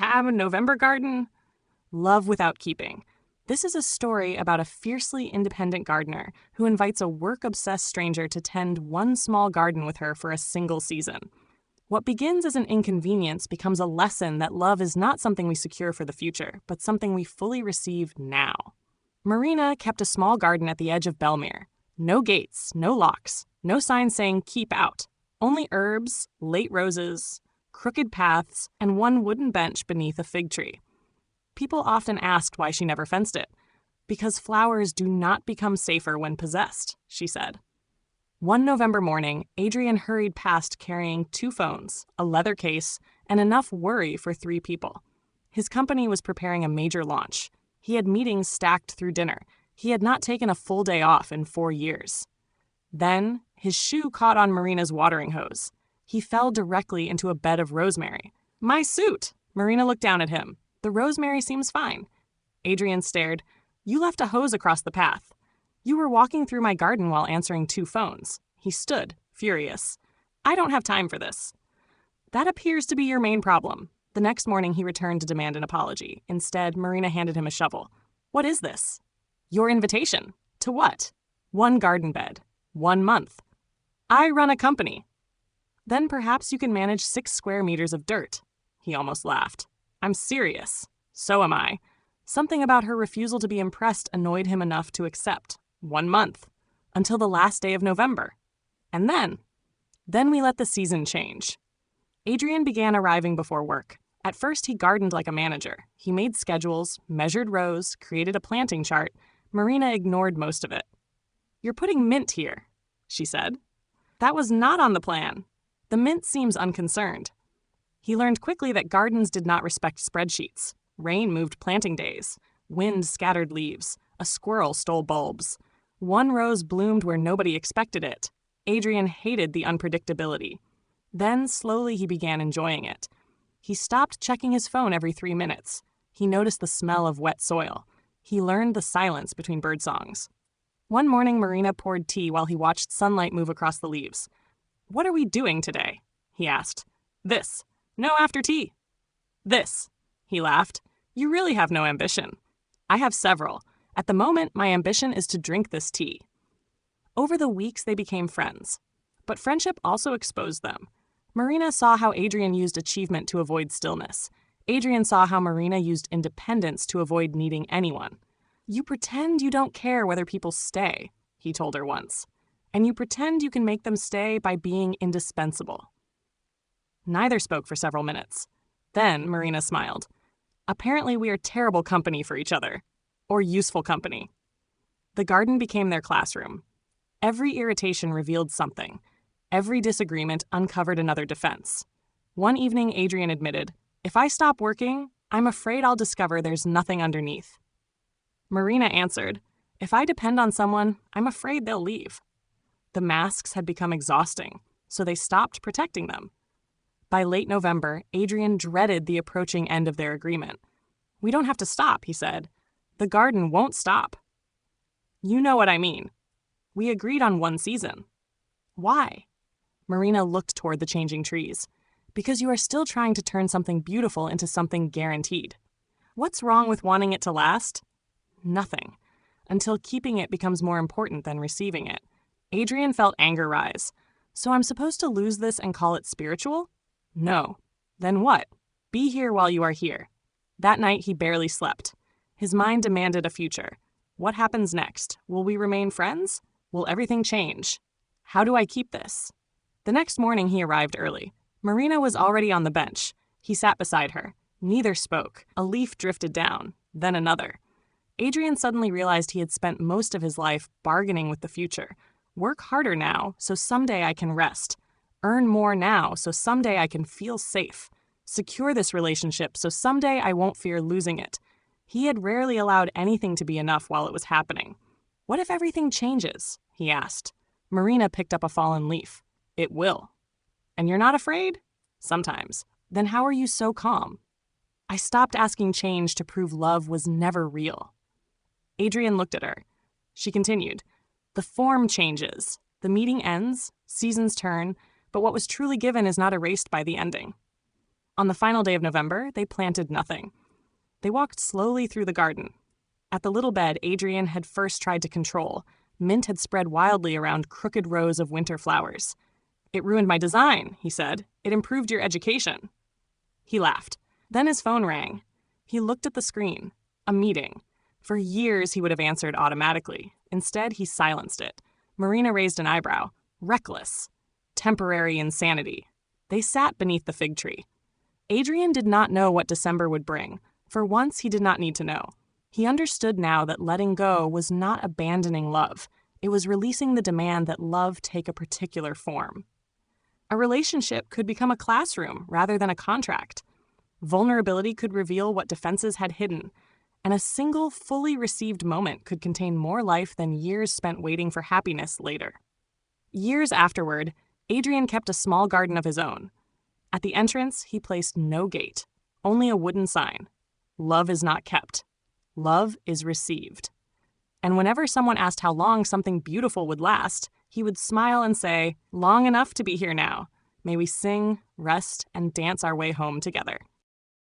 tab November garden? Love without keeping. This is a story about a fiercely independent gardener who invites a work-obsessed stranger to tend one small garden with her for a single season. What begins as an inconvenience becomes a lesson that love is not something we secure for the future, but something we fully receive now. Marina kept a small garden at the edge of Bellmere. No gates, no locks, no signs saying keep out. Only herbs, late roses, crooked paths, and one wooden bench beneath a fig tree. People often asked why she never fenced it. Because flowers do not become safer when possessed, she said. One November morning, Adrian hurried past carrying 2 phones, a leather case, and enough worry for 3 people. His company was preparing a major launch. He had meetings stacked through dinner. He had not taken a full day off in 4 years. Then, his shoe caught on Marina's watering hose. He fell directly into a bed of rosemary. "My suit!" Marina looked down at him. "The rosemary seems fine." Adrian stared. "You left a hose across the path. You were walking through my garden while answering 2 phones." He stood, furious. "I don't have time for this." "That appears to be your main problem." The next morning he returned to demand an apology. Instead, Marina handed him a shovel. "What is this?" "Your invitation." "To what?" "1 garden bed. 1 month." "I run a company." "Then perhaps you can manage 6 square meters of dirt." He almost laughed. "I'm serious." "So am I." Something about her refusal to be impressed annoyed him enough to accept. 1 month. Until the last day of November. And then we let the season change. Adrian began arriving before work. At first, he gardened like a manager. He made schedules, measured rows, created a planting chart. Marina ignored most of it. "You're putting mint here," she said. "That was not on the plan." The mint seems unconcerned. He learned quickly that gardens did not respect spreadsheets. Rain moved planting days. Wind scattered leaves. A squirrel stole bulbs. One rose bloomed where nobody expected it. Adrian hated the unpredictability. Then, slowly, he began enjoying it. He stopped checking his phone every 3 minutes. He noticed the smell of wet soil. He learned the silence between birdsongs. One morning, Marina poured tea while he watched sunlight move across the leaves. "What are we doing today?" he asked. "This. No after tea." "This." He laughed. "You really have no ambition." "I have several. At the moment, my ambition is to drink this tea." Over the weeks, they became friends. But friendship also exposed them. Marina saw how Adrian used achievement to avoid stillness. Adrian saw how Marina used independence to avoid needing anyone. "You pretend you don't care whether people stay," he told her once. "And you pretend you can make them stay by being indispensable." Neither spoke for several minutes. Then Marina smiled. "Apparently we are terrible company for each other. Or useful company." The garden became their classroom. Every irritation revealed something. Every disagreement uncovered another defense. One evening, Adrian admitted, "If I stop working, I'm afraid I'll discover there's nothing underneath." Marina answered, "If I depend on someone, I'm afraid they'll leave." The masks had become exhausting, so they stopped protecting them. By late November, Adrian dreaded the approaching end of their agreement. "We don't have to stop," he said. "The garden won't stop." "You know what I mean. We agreed on 1 season." "Why?" Marina looked toward the changing trees. "Because you are still trying to turn something beautiful into something guaranteed." "What's wrong with wanting it to last?" "Nothing. Until keeping it becomes more important than receiving it." Adrian felt anger rise. "So I'm supposed to lose this and call it spiritual?" "No." "Then what?" "Be here while you are here." That night he barely slept. His mind demanded a future. What happens next? Will we remain friends? Will everything change? How do I keep this? The next morning he arrived early. Marina was already on the bench. He sat beside her. Neither spoke. A leaf drifted down, then another. Adrian suddenly realized he had spent most of his life bargaining with the future. Work harder now, so someday I can rest. Earn more now, so someday I can feel safe. Secure this relationship, so someday I won't fear losing it. He had rarely allowed anything to be enough while it was happening. "What if everything changes?" he asked. Marina picked up a fallen leaf. "It will." "And you're not afraid?" "Sometimes." "Then how are you so calm?" "I stopped asking change to prove love was never real." Adrian looked at her. She continued, "The form changes. The meeting ends, seasons turn, but what was truly given is not erased by the ending." On the final day of November, they planted nothing. They walked slowly through the garden. At the little bed Adrian had first tried to control, mint had spread wildly around crooked rows of winter flowers. "It ruined my design," he said. "It improved your education." He laughed. Then his phone rang. He looked at the screen. A meeting. For years he would have answered automatically. Instead, he silenced it. Marina raised an eyebrow. Reckless. Temporary insanity. They sat beneath the fig tree. Adrian did not know what December would bring. For once, he did not need to know. He understood now that letting go was not abandoning love. It was releasing the demand that love take a particular form. A relationship could become a classroom rather than a contract. Vulnerability could reveal what defenses had hidden, and a single, fully received moment could contain more life than years spent waiting for happiness later. Years afterward, Adrian kept a small garden of his own. At the entrance, he placed no gate, only a wooden sign. Love is not kept. Love is received. And whenever someone asked how long something beautiful would last, he would smile and say, "Long enough to be here now. May we sing, rest, and dance our way home together."